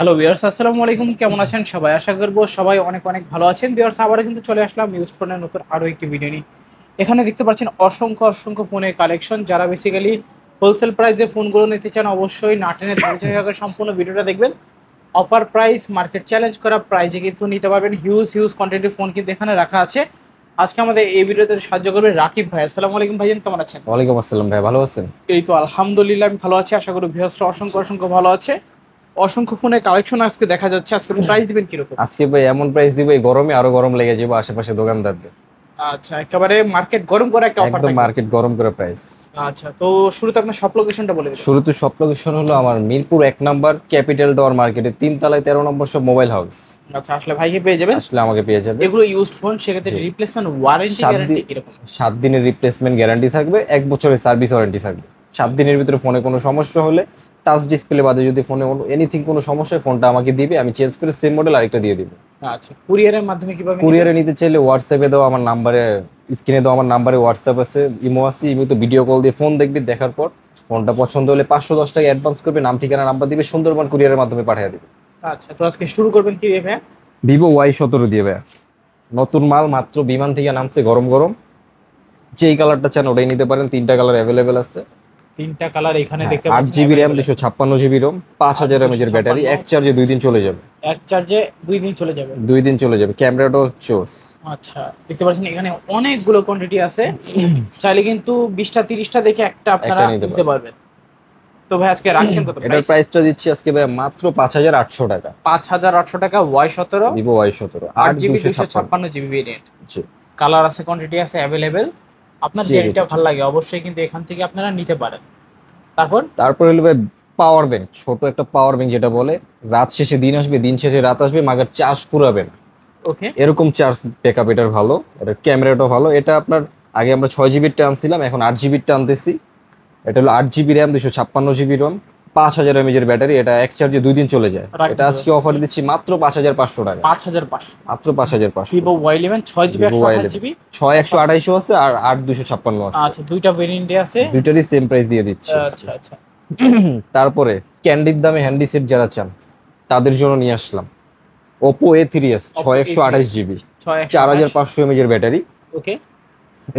Hello viewers, আসসালামু আলাইকুম। কেমন আছেন সবাই? আশা করব সবাই অনেক অনেক ভালো আছেন। ভিউয়ার্স, আবারও কিন্তু চলে আসলাম ইউজড ফোনের নতুন আরো একটি ভিডিও নিয়ে। এখানে দেখতে পাচ্ছেন অসংখ্য অসংখ্য ফোনের কালেকশন। যারা বেসিক্যালি হোলসেল প্রাইসে ফোনগুলো নিতে চান, অবশ্যই না টেনে ধৈর্য সহকারে সম্পূর্ণ ভিডিওটা দেখবেন। অফার প্রাইস, মার্কেট চ্যালেঞ্জ করা প্রাইসে কিন্তু নিতে পারবেন। হিউজ হিউজ কোয়ান্টিটির ফোন কিন্তু এখানে রাখা আছে। আজকে আমাদের এই ভিডিওতে সাহায্য করবে রাকিব ভাই। আসসালামু আলাইকুম ভাইজান, কেমন আছেন? ওয়ালাইকুম আসসালাম ভাই, ভালো আছেন? এই তো আলহামদুলিল্লাহ, আমি ভালো আছি। আশা করি ভিউয়ার্সরা অসংখ্য অসংখ্য ভালো আছে। অসংখ্য ফোনের কালেকশন আজকে দেখা যাচ্ছে। আজকে প্রাইস দিবেন কিরকম? আজকে ভাই এমন প্রাইস দিব, এই গরমে আরো গরম লেগে যাবে আশেপাশে দোকানদারদের। আচ্ছা, একেবারে মার্কেট গরম করা একটা অফার একদম থাকবে। মার্কেট গরম করে প্রাইস। আচ্ছা, তো শুরুতে আপনার সব লোকেশনটা বলে দিবেন। শুরুতে সব লোকেশন হলো আমার মিরপুর 1 নম্বর ক্যাপিটাল টাওয়ার মার্কেটে 3 তলায় 13 নম্বর সব মোবাইল হাউস। আচ্ছা, আসলে ভাইকে পেয়ে যাবেন। আসলে আমাকে পেয়ে যাবে। এগুলো ইউজড ফোন, সেক্ষেত্রে জি, রিপ্লেসমেন্ট ওয়ারেন্টি 7 দিন, গ্যারান্টি কিরকম? 7 দিনের রিপ্লেসমেন্ট গ্যারান্টি থাকবে, 1 বছরের সার্ভিস ওয়ারেন্টি থাকবে। 7 দিনের ভিতরে ফোনে কোনো সমস্যা হলে, টাচ ডিসপ্লে বাদে যদি ফোনে এনিথিং কোনো সমস্যা হয়, ফোনটা আমাকে দিবে, আমি চেঞ্জ করে সেম মডেল আরেকটা দিয়ে দিব। আচ্ছা, কুরিয়ারের মাধ্যমে কিভাবে নেবেন? কুরিয়ারে নিতে চাইলে হোয়াটসঅ্যাপে দাও আমার নাম্বারে, স্ক্রিনে দাও আমার নাম্বারে হোয়াটসঅ্যাপ আছে, ইমো আছে। ইমোতে ভিডিও কল দিয়ে ফোন দেখবি, দেখার পর ফোনটা পছন্দ হলে 510 টাকা অ্যাডভান্স করবে, নাম ঠিকানা নাম্বার দিবে, সুন্দরবন কুরিয়ারের মাধ্যমে পাঠিয়ে দিবে। আচ্ছা, তো আজকে শুরু করবেন কি দিয়ে ভাইয়া? Vivo Y17 দিয়ে ভাইয়া, নতুন মাল, মাত্র বিমান থেকে নামছে, গরম গরম। যেই কালারটা চান ওটাই নিতে পারেন, 3টা কালার অ্যাভেলেবেল আছে। তিনটা কালার এখানে হ্যাঁ, দেখতে 8 পাচ্ছেন জিবি র্যাম, অ্যাভেলেবল আছে। 256 জিবি রোম, 5000 mAh ব্যাটারি, 256, এক চার্জে 2 দিন চলে যাবে। এক চার্জে 2 দিন চলে যাবে। 2 দিন চলে যাবে, ক্যামেরাটাও চোস। আচ্ছা, দেখতে পাচ্ছেন এখানে অনেকগুলো কোয়ান্টিটি আছে। চাইলে কিন্তু 20টা 30টা দেখে একটা আপনারা একটা নিতে নিতে পারবেন। তো ভাই আজকে রাখছেন কত এটার প্রাইস? প্রাইসটা দিচ্ছি আজকে ভাই মাত্র 5800 টাকা। 5,800 টাকা Y17, Vivo Y17 8 GB 8 256। 256 GB variant. জি কালার আছে, কোয়ান্টিটি আছে অ্যাভেলেবেল। আপনার জি, যেটা ভালো লাগে অবশ্যই কিন্তু এখান থেকে আপনারা নিতে পারেন। তারপর তারপর হলো ভাই পাওয়ার ব্যাংক, ছোট একটা পাওয়ার ব্যাংক, যেটা বলে রাত শেষে দিন আসবে, দিন শেষে রাত আসবে, মাগার চার্জ ফুরাবে না, ওকে। এরকম চার্জ ব্যাকআপ এটার ভালো। এটার ক্যামেরাটাও ভালো। এটা আপনার, আগে আমরা 6 জিবির আনছিলাম, এখন 8 জিবির আনতেছি। এটা হলো 8 GB RAM, 256 GB ROM, 5000 mAh battery, এটা এক চার্জে 2 দিন চলে যায়। এটা আজকে অফার দিচ্ছি মাত্র 5500 টাকা। 5,500। মাত্র 5500। Vivo Y11 6 GB Vivo 128 Y11 GB. 6 128 আছে আর 8 256 আছে। আচ্ছা, দুইটা ভেরিয়েন্টে আছে। দুইটারই সেম প্রাইস দিয়ে দিচ্ছি আজকে। আচ্ছা আচ্ছা। তারপরে ক্যান্ডির দামে হ্যান্ডি সেট যারা চান, তাদের জন্য নিয়ে আসলাম Oppo A3s, Oppo 6 128 GB, 6128। 4500 mAh battery. Okay.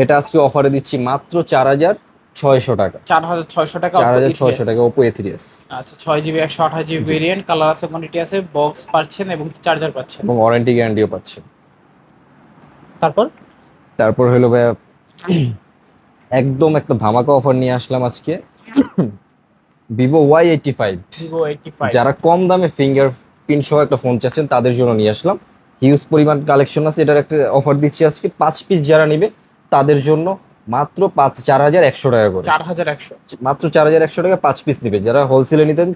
এটা আজকে অফারে দিচ্ছি মাত্র 4600 টাকা। 4,600 টাকা চার Oppo হাজার A3s। ছয়শো টাকা ওপো A3s। আচ্ছা, 6 জিবি 128 জিবি জি, ভেরিয়েন্ট, কালার আছে, কোয়ান্টিটি আছে, বক্স পাচ্ছেন এবং চার্জার পাচ্ছেন। এবং ওয়ারেন্টি গ্যারান্টিও পাচ্ছেন। তারপর তারপর হলো ভাইয়া, একদম একটা ধামাকা অফার নিয়ে আসলাম আজকে। Vivo Y85, Vivo 85। যারা কম দামে ফিঙ্গার প্রিন্ট সহ একটা ফোন চাচ্ছেন তাদের জন্য নিয়ে আসলাম। হিউজ পরিমাণ কালেকশন আছে, এটার একটা অফার দিচ্ছি আজকে। 5 পিস যারা নিবে তাদের জন্য মাত্র 4100 টাকা করে। 4,100। মাত্র 4100 টাকা 5 পিস নিবে। যারা হোলসেলে নিতেন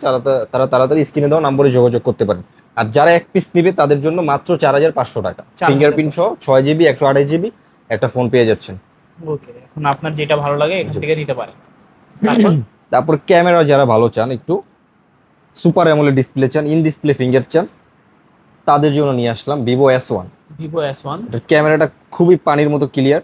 তারা তাড়াতাড়ি স্ক্রিনে দেওয়া নম্বরে যোগাযোগ করতে পারেন। আর যারা 1 পিস নিবে তাদের জন্য মাত্র 4500 টাকা, 4,500। ফিঙ্গারপ্রিন্ট সহ 6 জিবি 128 জিবি একটা ফোন পেয়ে যাচ্ছেন। ওকে, এখন আপনার যেটা ভালো লাগে এখান জি। থেকে নিতে পারেন। তারপর তারপর ক্যামেরা যারা ভালো চান, একটু সুপার অ্যামোলেড ডিসপ্লে চান, ইন ডিসপ্লে ফিঙ্গার চান, তাদের জন্য নিয়ে আসলাম Vivo S1। Vivo S1। এটার ক্যামেরাটা খুবই পানির মতো ক্লিয়ার,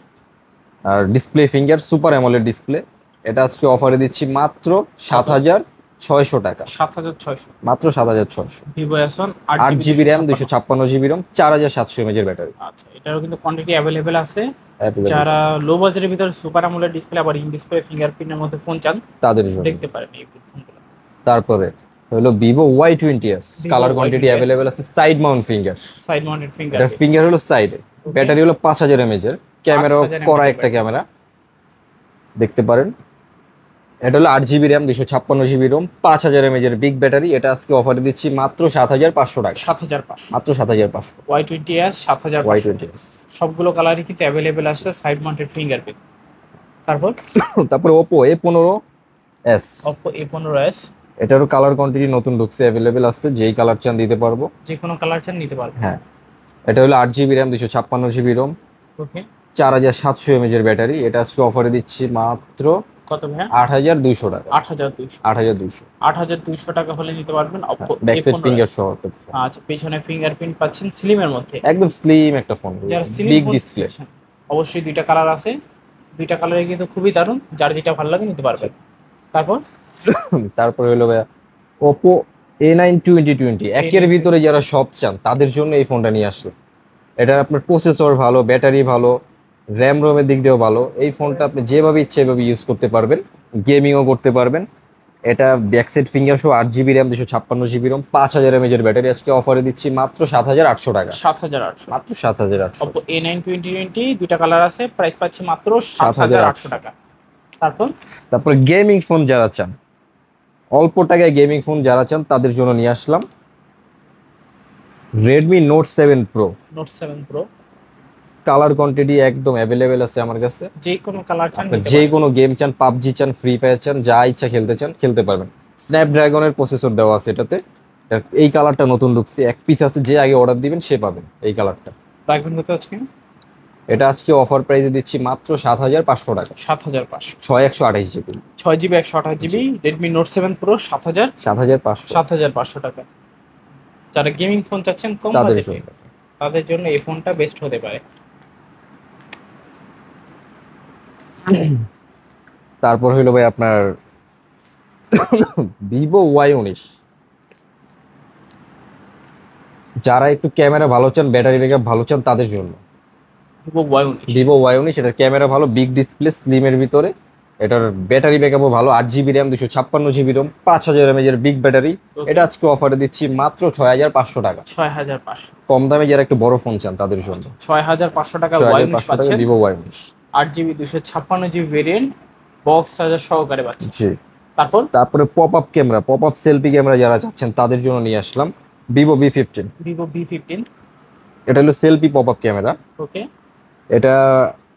আর display finger super AMOLED display. এটা আজকে অফারে দিচ্ছি মাত্র 7600 টাকা। 7,600। মাত্র 7600। Vivo S1 8 8 GB GB RAM, 256। 256 GB Rome, 4700 mAh battery. আচ্ছা, এটারও কিন্তু কোয়ান্টিটি অ্যাভেলেবেল আছে। Available যারা লো বাজেটের ভিতরে সুপার আমোলেড ডিসপ্লে আবার ইন ডিসপ্লে ফিঙ্গারপ্রিন্টের মধ্যে ফোন চান, তাদের জন্য। দেখতে পারেন এই ফোনগুলো। তারপরে হলো Vivo Y20s, Vivo colour quantity Y20s available আছে, side mount finger. Side mounted এটার ফিঙ্গারপ্রিন্ট। ফিঙ্গার হলো সাইডে, ব্যাটারি হলো 5000 mAh এর, ক্যামেরাও 5000 mAh করা একটা ব্যাটারি। ক্যামেরা, দেখতে পারেন। এটা হলো 8 GB RAM, 256 GB ROM, 5000 mAh এর বিগ ব্যাটারি। এটা আজকে অফারে দিচ্ছি মাত্র 7500 টাকা। 7,500। মাত্র 7500। Y20s 7,500। Y20s। সবগুলো কালারই কিন্তু অ্যাভেলেবেল আছে, সাইড মাউন্টেড ফিঙ্গারপ্রিন্ট। তারপর তারপরে ওপো A15s, Oppo A15s। এটারও কালার কোয়ান্টিটি নতুন ঢুকছে, অ্যাভেলেবেল আছে, যেই কালার চান দিতে পারবো। যে কোনো কালার চান নিতে পারবেন। হ্যাঁ, এটা হলো 8 জিবি র্যাম, 256 জিবি রোম, ওকে। 4700 mAh এর ব্যাটারি। এটা আজকে অফারে দিচ্ছি মাত্র কত ভাইয়া? 8200 টাকা। 8,200। 8200। 8,200 টাকা হলে নিতে পারবেন Oppo back side finger A15s। সহ একটা ফোন। আচ্ছা, পেছনে ফিঙ্গারপ্রিন্ট পাচ্ছেন স্লিমের মধ্যে। একদম স্লিম একটা ফোন, যারা স্লিম বিগ ফোন ডিসপ্লে। চাচ্ছেন, অবশ্যই দুইটা কালার আছে। দুইটা কালারে কিন্তু খুবই দারুণ, যার যেটা ভালো লাগে নিতে পারবেন। তারপর তারপরে হলো ভাইয়া ওপো A9 2020 একের ভিতরে যারা সব চান তাদের জন্য এই ফোনটা নিয়ে আসলো। এটা আপনার প্রসেসর ভালো, ব্যাটারি ভালো, র্যাম রোমের দিক দিয়েও ভালো। এই ফোনটা আপনি যেভাবে ইচ্ছে এভাবে ইউজ করতে পারবেন, গেমিংও করতে পারবেন। এটা ব্যাকসাইড ফিঙ্গার সহ 8 GB RAM, 256 GB ROM, 5000 mAh এর ব্যাটারি আজকে অফারে দিচ্ছি মাত্র 7800 টাকা। 7800 মাত্র 7800। Oppo A9 2020 দুইটা কালার আছে, প্রাইস পাচ্ছি মাত্র 7800 টাকা। তারপরে গেমিং ফোন যারা চান, অল্প টাকায় গেমিং ফোন যারা চান তাদের জন্য নিয়ে আসলাম Redmi Note 7 Pro। Note 7 Pro colour quantity একদম অ্যাভেলেবেল আছে আমার কাছে। যে কোনো কালার চান, যে কোনো গেম চান, পাবজি চান, ফ্রি ফায়ার চান, যা ইচ্ছা খেলতে চান খেলতে পারবেন। স্ন্যাপড্রাগনের প্রসেসর দেওয়া আছে এটাতে। এই কালারটা নতুন ঢুকছে, এক পিস আছে, যে আগে অর্ডার দিবেন সে পাবেন এই কালারটা। রাখবেন কত আজকে? এটা আজকে অফার প্রাইসে দিচ্ছি মাত্র 7500 টাকা। 7500 6128 GB, 6 GB 128 GB Redmi Note 7 Pro 7500 টাকা। যারা গেমিং ফোন চাচ্ছেন কম তাদের বাজেটে, জন্য। তাদের জন্য এই ফোনটা বেস্ট হতে পারে। তারপর হইলো ভাই আপনার Vivo Y19। যারা একটু ক্যামেরা ভালো চান, ব্যাটারি ব্যাকআপ ভালো চান তাদের জন্য Vivo Y19 Vivo Y19। এটার ক্যামেরা ভালো, বিগ ডিসপ্লে, স্লিমের ভিতরে। এটার ব্যাটারি ব্যাকআপও ভালো, 8 GB RAM, 256 GB ROM, 5000 mAh এর বিগ ব্যাটারি। এটা আজকে অফারে দিচ্ছি মাত্র 6500 টাকা। 6500 কম দামে যারা একটু বড় ফোন চান তাদের জন্য 6500 টাকা 6500 টাকা পাচ্ছেন। Vivo Y19 8 GB 256 GB variant, box charger সহকারে পাচ্ছেন। জি। তারপর pop up camera, pop up selfie camera যারা চাচ্ছেন তাদের জন্য নিয়ে আসলাম Vivo V15। Vivo V15 এটা হলো সেলফি পপ আপ ক্যামেরা। ওকে, এটা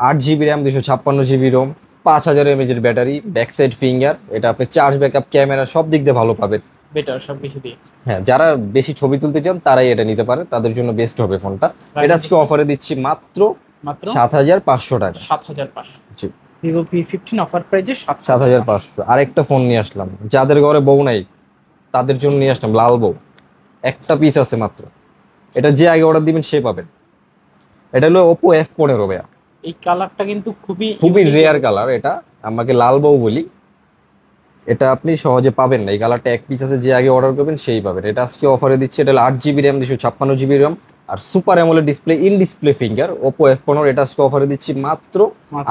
8 GB RAM, 256 GB ROM, 5000 mAh এর ব্যাটারি, ব্যাক সাইড ফিঙ্গার। এটা আপনি চার্জ ব্যাকআপ, ক্যামেরা সব দিক দিয়ে ভালো পাবেন। বেটার সব কিছু দিয়ে। হ্যাঁ, যারা বেশি ছবি তুলতে চান তারাই এটা নিতে পারে, তাদের জন্য বেস্ট হবে ফোনটা। এটা আজকে অফারে দিচ্ছি মাত্র 7500 টাকা। 7500 জি, Vivo V15 অফার প্রাইসে 7500। আরেকটা ফোন নিয়ে আসলাম, যাদের ঘরে বউ নাই তাদের জন্য নিয়ে আসলাম লাল বউ। একটা পিস আছে মাত্র, এটা যে আগে অর্ডার দিবেন সে পাবেন। এটা হলো Oppo F15 ভাইয়া। এই কালারটা কিন্তু খুবই রেয়ার কালার, এটা আমাকে লাল বউ বলি। এটা আপনি সহজে পাবেন না, এই কালারটা এক পিস আছে, যে আগে অর্ডার করবেন সেই পাবেন। এটা আজকে অফারে দিচ্ছে। এটা 8 জিবি র্যাম, 256 জিবি রোম, আর super AMOLED display, in display finger, Oppo F15। এটা আজকে অফারে দিচ্ছি মাত্র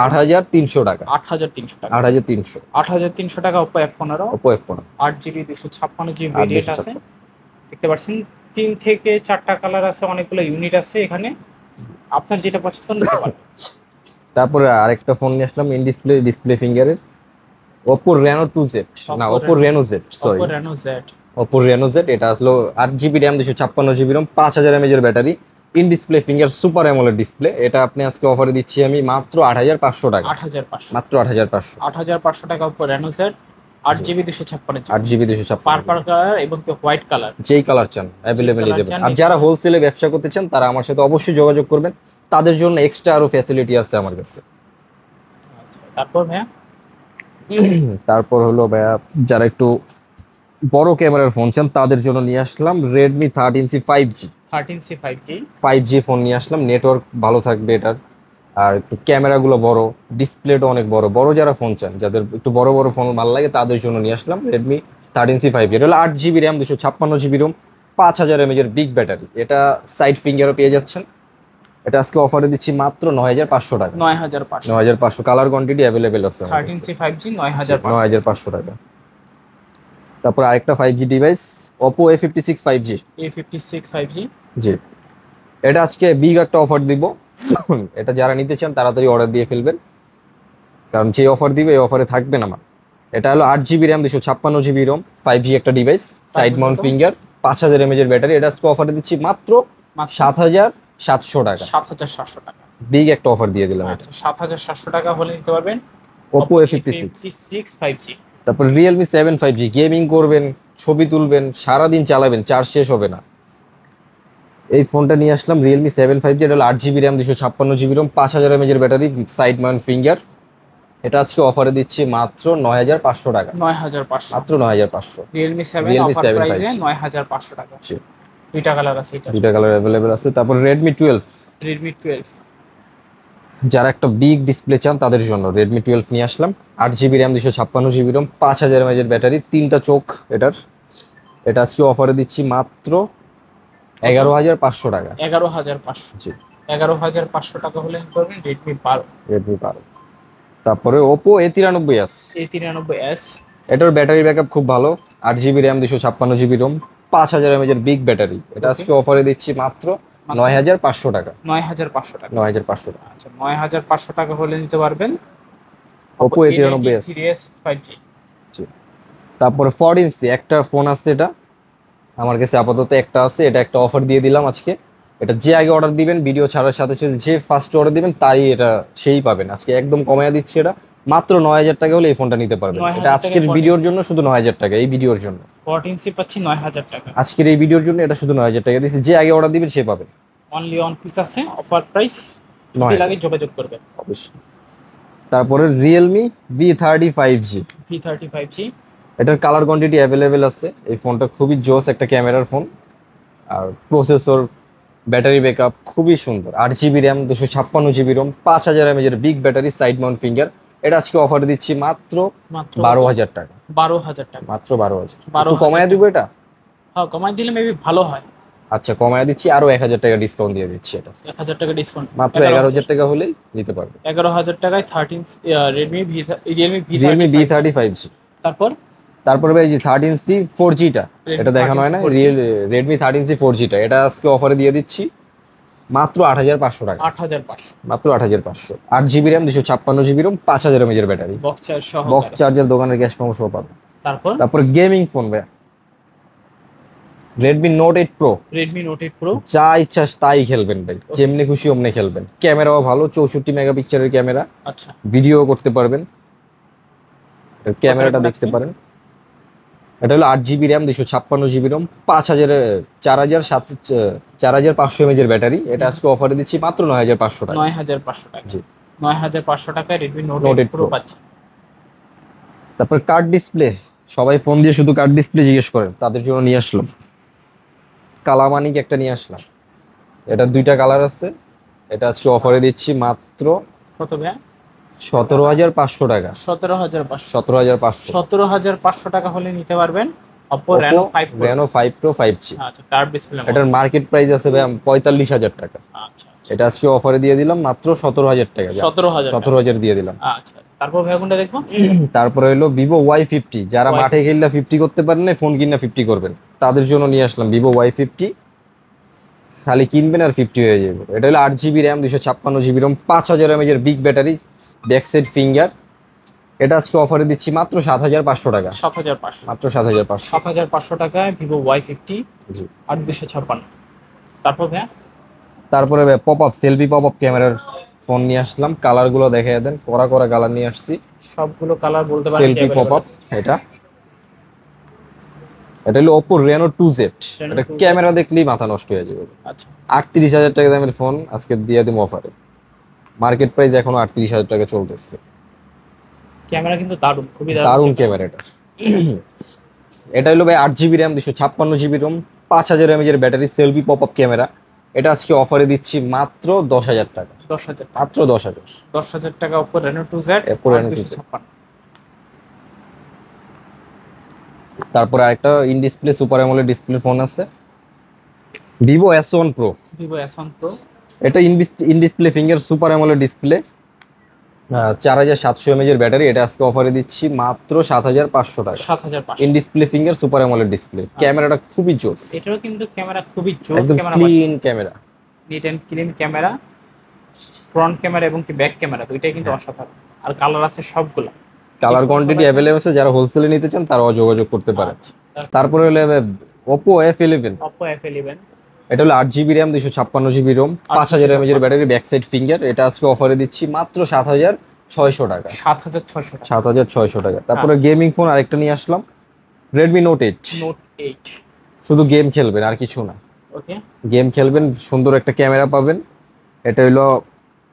8300 টাকা। 8300 টাকা 8300 8300 টাকা Oppo F15। Oppo F15 8 GB 256 GB variant আছে, দেখতে পাচ্ছেন। 3 থেকে 4টা কালার আছে, অনেকগুলো ইউনিট আছে এখানে, আপনার যেটা পছন্দ নিতে পারেন। তারপরে আরেকটা ফোন নিয়ে আসলাম ইন ডিসপ্লে ফিঙ্গারের, Oppo Reno 2Z, না Oppo Reno Z, sorry Oppo Reno Z। Oppo Reno Z। এটা আসলো 8 GB RAM, 256 GB ROM, 5000 mAh এর battery, in display finger, super AMOLED display. এটা আপনি আজকে অফারে দিচ্ছি আমি মাত্র 8500 টাকা। 8500 মাত্র 8500। 8500 টাকা Oppo Reno Z, 8 GB 256 8 GB 256, purple colour এবং হোয়াইট কালার, যেই কালার চান অ্যাভেলেবেল colour দেবেন। চান আর যারা হোলসেলে ব্যবসা করতে চান তারা আমার সাথে অবশ্যই যোগাযোগ করবেন, তাদের জন্য এক্সট্রা আরো ফ্যাসিলিটি আছে আমার কাছে। তারপর ভাইয়া তারপর হলো ভাইয়া যারা একটু বড় ক্যামেরার ফোন চান তাদের জন্য নিয়ে আসলাম Redmi 13C 5G। 13C 5G 5G phone নিয়ে আসলাম, নেটওয়ার্ক ভালো থাকবে এটার, আর একটু ক্যামেরাগুলো বড়, ডিসপ্লেটা অনেক বড়। বড় যারা ফোন চান, যাদের একটু বড় বড় ফোন ভালো লাগে তাদের জন্য নিয়ে আসলাম Redmi 13C 5G। এটা হলো 8 GB RAM, 256 GB ROM, 5000 mAh এর বিগ ব্যাটারি। এটা সাইড ফিঙ্গারও পেয়ে যাচ্ছেন। এটা আজকে অফারে দিচ্ছি মাত্র 9500 টাকা। 9500 9500। কালার কোয়ান্টিটি অ্যাভেলেবেল আছে। 13C 5G 9500 9500 টাকা। তারপর আরেকটা 5G device Oppo A56 5G। A56 5G জি, এটা আজকে বিগ একটা অফার দিব। এটা যারা নিতে চান তাড়াতাড়ি অর্ডার দিয়ে ফেলবেন, কারণ যে অফার দিবে এই অফারে থাকবে না আমার। এটা হলো 8 GB RAM, 256 GB Rome, 5G একটা device, side mount finger, 5000 mAh এর ব্যাটারি। এটা আজকে অফারে দিচ্ছি মাত্র 7700 টাকা। 7700 টাকা বিগ একটা অফার দিয়ে দিলাম এটা। 7700 টাকা হলে নিতে পারবেন Oppo A56। 5G। তারপর Realme 7 5G, গেমিং করবেন, ছবি তুলবেন, সারাদিন চালাবেন, চার্জ শেষ হবে না। এই ফোনটা নিয়ে আসলাম Realme 7 5G। এটা হলো 8 GB RAM, 256 GB ROM, 5000 mAh এর ব্যাটারি, সাইড মাউন্ট ফিঙ্গার। এটা আজকে অফারে দিচ্ছি মাত্র 9500 টাকা। 9500 মাত্র 9500। Realme 7 Realme অফার 7 প্রাইসে 5G 9500 টাকা। জি। দুইটা কালার আছে, এটা দুইটা কালার অ্যাভেলেবেল আছে। তারপর Redmi 12, Redmi 12 যারা একটা বিগ ডিসপ্লে চান তাদের জন্য Redmi 12 নিয়ে আসলাম। 8 GB RAM, 256 GB ROM, 5000 mAh এর ব্যাটারি, তিনটা চোখ এটার। এটা আজকে অফারে দিচ্ছি মাত্র 11,500 টাকা। 11,500। জি, 11,500 টাকা হলে করবেন Redmi 12। রেডমি 12। তারপরে ওপো A93s। A93s। এটার ব্যাটারি ব্যাকআপ খুব ভালো, 8 জিবি র্যাম, 256 জিবি রোম, 5,000 এর বিগ ব্যাটারি। এটা ওকে। আজকে অফারে দিচ্ছি মাত্র 9,500 টাকা। 9,500 টাকা। 9,500 টাকা। আচ্ছা, 9,500 টাকা হলে নিতে পারবেন ওপো A93s। 3s 5G। জি। তারপরে 4 ইঞ্চি একটা ফোন আছে, এটা আমার কাছে আপাতত একটা আছে, এটা একটা অফার দিয়ে দিলাম আজকে। এটা যে আগে অর্ডার দিবেন ভিডিও ছাড়ার সাথে সাথে, যে ফার্স্ট অর্ডার দিবেন তারই এটা সেই পাবেন। আজকে একদম কমায় দিচ্ছি, এটা মাত্র 9,000 টাকা হলে এই ফোনটা নিতে পারবেন। 9,000 এটা আজকের টাকায় ভিডিওর 14 জন্য শুধু 9,000 টাকা, এই ভিডিওর জন্য। 14 পাচ্ছি 9,000 টাকা। আজকের এই ভিডিওর জন্য এটা শুধু 9,000 টাকা দিচ্ছি, যে আগে অর্ডার দিবেন সে পাবেন। অনলি অন পিস আছে, অফার প্রাইস। যদি 9,000 লাগে যোগাযোগ করবেন। অবশ্যই। তারপরে রিয়েলমি V35G। V35G। এটার কালার কোয়ান্টিটি অ্যাভেলেবেল আছে। এই ফোনটা খুবই জোস একটা ক্যামেরার ফোন, আর প্রসেসর, ব্যাটারি ব্যাকআপ খুবই সুন্দর। 8 জিবি র্যাম, 256 জিবি রোম, 5,000 এর big battery, side mount finger. এটা আজকে অফারে দিচ্ছি মাত্র মাত্র 12,000 টাকা। 12,000 টাকা। মাত্র 12,000। 12,000 কমায় দিব এটা? হ্যাঁ, কমাই দিলে মেবি ভালো হয়। আচ্ছা, কমায় দিচ্ছি, আরো 1,000 টাকা ডিসকাউন্ট দিয়ে দিচ্ছি। এটা 1,000 টাকা ডিসকাউন্ট। মাত্র 11,000 টাকা হলেই নিতে পারবে। 11,000 টাকায় রিয়েলমি রিয়েলমি V35। V35G। তারপর তারপরে ভাই যে 13C 4Gটা, Redmi এটা দেখানো হয় না, 13C 4G। রেডমি 13C 4Gটা, এটা আজকে অফারে দিয়ে দিচ্ছি মাত্র 8,500 টাকা। 8,500। মাত্র 8,500। 8 জিবি র্যাম, 256 জিবি রোম, 5,000 এর ব্যাটারি, বক্স চার্জ সহ। বক্স চার্জার, দোকানের গ্যাস পাম্প সহ পাবেন। তারপর তারপরে গেমিং ফোন ভাই, Redmi note 8 pro. Redmi Note 8 Pro। যা ইচ্ছা তাই খেলবেন ভাই, যেমনি খুশি অমনি খেলবেন। ক্যামেরাও ভালো, 64 মেগাপিক্সেলের ক্যামেরা, আচ্ছা, ভিডিও করতে পারবেন। ক্যামেরাটা কত দেখতে রাখবেন? পারেন। এটা হলো 8 জিবি র্যাম, 256 জিবি রোম, 4,500 এর ব্যাটারি। এটা আজকে অফারে দিচ্ছি মাত্র 9,500 টাকা। 9,500 টাকা। জি। 9,500 টাকায় Redmi Note Note 8 8 Pro Pro। পাচ্ছি। তারপর কার্ড ডিসপ্লে, সবাই ফোন দিয়ে শুধু কার্ড ডিসপ্লে জিজ্ঞেস করেন, তাদের জন্য নিয়ে আসলাম কালামানিক একটা নিয়ে আসলাম। এটার দুইটা কালার আছে। এটা আজকে অফারে দিচ্ছি মাত্র কত ভাই? 17,500 টাকা। 17,500। 17,500। 17,500 টাকা হলে নিতে পারবেন Oppo Reno 5 Pro। Reno 5 Pro 5G। আচ্ছা, কার্ভ ডিসপ্লে। এটার মার্কেট প্রাইস আছে ভাই 45,000 টাকা। আচ্ছা, এটা আজকে অফারে দিয়ে দিলাম মাত্র 17,000 টাকা। 17,000। 17,000 দিয়ে দিলাম। আচ্ছা, তারপর ভাই কোনটা দেখবো? তারপরে হলো ভিভো Y50। যারা Y50 মাঠে খেললে 50 করতে পারেন না, ফোন কিনা 50 করবেন, তাদের জন্য নিয়ে আসলাম ভিভো Y50। খালি কিনবেন আর 50 হয়ে যাবে। এটা হলো 8 জিবি র্যাম, 256 জিবি রোম, 5,000 এর big battery, back side finger. এটা আজকে অফারে দিচ্ছি মাত্র 7,500 টাকা। 7,500। মাত্র 7,500। 7,500 টাকায় Vivo Y50 জি। 8,256। তারপর ভাই তারপরে pop up, selfie pop up ক্যামেরার ফোন নিয়ে আসলাম। কালার গুলো দেখাই দেন, কড়া কড়া কালার নিয়ে আসছি। সবগুলো কালার বলতে পারেন সেলফি পপ আপ। এটা এটা হলো Oppo Reno 2Z। Reno এটা 2Z। ক্যামেরা দেখলেই মাথা নষ্ট হয়ে যাবে। আচ্ছা, 38,000 টাকা দামের ফোন আজকে দিয়ে দিব অফারে। মার্কেট প্রাইস এখনো 38,000 টাকা চলতেছে। ক্যামেরা কিন্তু দারুণ, খুবই দারুণ ক্যামেরা এটা। এটা হলো ভাই 8 জিবি র্যাম, 256 জিবি রোম, 5,000 এর battery, selfie pop up camera. এটা আজকে অফারে দিচ্ছি মাত্র 10,000 টাকা। 10,000 টাকা। মাত্র 10,000। 10,000 টাকা Oppo Reno 2Z Oppo Reno 2Z। 8,256। তারপরে আরেকটা in display super AMOLED display phone আছে, Vivo S1 Pro. Vivo S1 Pro। এটা in display finger super AMOLED display, 4,700 এর ব্যাটারি। এটা আজকে অফারে দিচ্ছি মাত্র 7,500 টাকা। 7,500। In display finger super AMOLED display. ক্যামেরাটা খুবই জোস, এটারও কিন্তু ক্যামেরা খুবই জোস একদম camera, clean camera, neat and clean camera. Front camera এবং কি ব্যাক ক্যামেরা দুইটাই কিন্তু অসাধারণ। আর কালার আছে সবগুলো। কালার যে কোনো কোয়ান্টিটি colour অ্যাভেলেবল আছে। যারা হোলসেলে নিতে চান তারাও যোগাযোগ করতে পারেন। আচ্ছা, তারপরে হলো Oppo F11। Oppo F11। এটা হলো 8 জিবি র্যাম, 256 জিবি রোম, 5,000 এর ব্যাটারি, ব্যাক সাইড ফিঙ্গার। এটা আজকে অফারে দিচ্ছি মাত্র 7,600 টাকা। 7,600 টাকা। 7,600 টাকা। তারপরে আচ্ছা। গেমিং ফোন আরেকটা নিয়ে আসলাম, রেডমি নোট 8। Note 8। শুধু গেম খেলবেন আর কিছু না, ওকে। গেম খেলবেন, সুন্দর একটা ক্যামেরা পাবেন। এটা হলো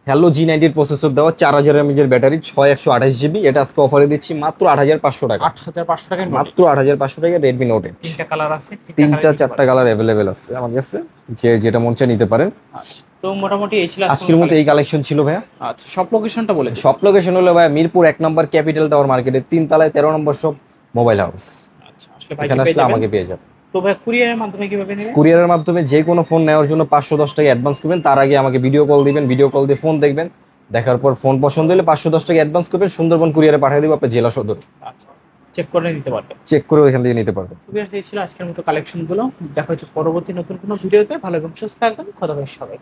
হ্যালো G90 প্রসেসর দেওয়া, 4,000 এর ব্যাটারি, 6/128 জিবি। এটা আজকে অফারে দিচ্ছি মাত্র 8,500 টাকা। 8,500 টাকায় মাত্র 8,500 টাকা রেডমি নোট 8। তিনটা কালার আছে, তিনটা চারটা কালার অ্যাভেলেবেল আছে আমার কাছে, যে যেটা মন চায় নিতে পারেন। আচ্ছা, তো মোটামুটি এই ছিল আজকের মতো এই কালেকশন ছিল ভাইয়া। আচ্ছা, সব লোকেশনটা বলে দিন। সব লোকেশন হলো ভাইয়া মিরপুর 1 নম্বর ক্যাপিটাল টাওয়ার মার্কেটের 3 তলায় 13 নম্বর শপ, মোবাইল হাউস। আচ্ছা, আসলে ভাই এখানে আসলে আমাকে পেয়ে যাবেন। তো ভাই কুরিয়ারের মাধ্যমে কিভাবে নেবেন? কুরিয়ারের মাধ্যমে যে কোনো ফোন নেওয়ার জন্য 510 টাকা অ্যাডভান্স করবেন, তার আগে আমাকে ভিডিও কল দিবেন, ভিডিও কল দিয়ে ফোন দেখবেন, দেখার পর ফোন পছন্দ হলে 510 টাকা অ্যাডভান্স করবেন, সুন্দরবন কুরিয়ারে পাঠিয়ে দেবো আপনার জেলা সদর, আচ্ছা, চেক করে নিতে পারবেন। চেক করে ওইখান থেকে নিতে পারবেন। খুবই এই ছিল আজকের মতো কালেকশনগুলো। দেখা হচ্ছে পরবর্তী নতুন কোনো ভিডিওতে। ভালো এবং সুস্থ থাকবেন। খোদা হাফেজ সবাই।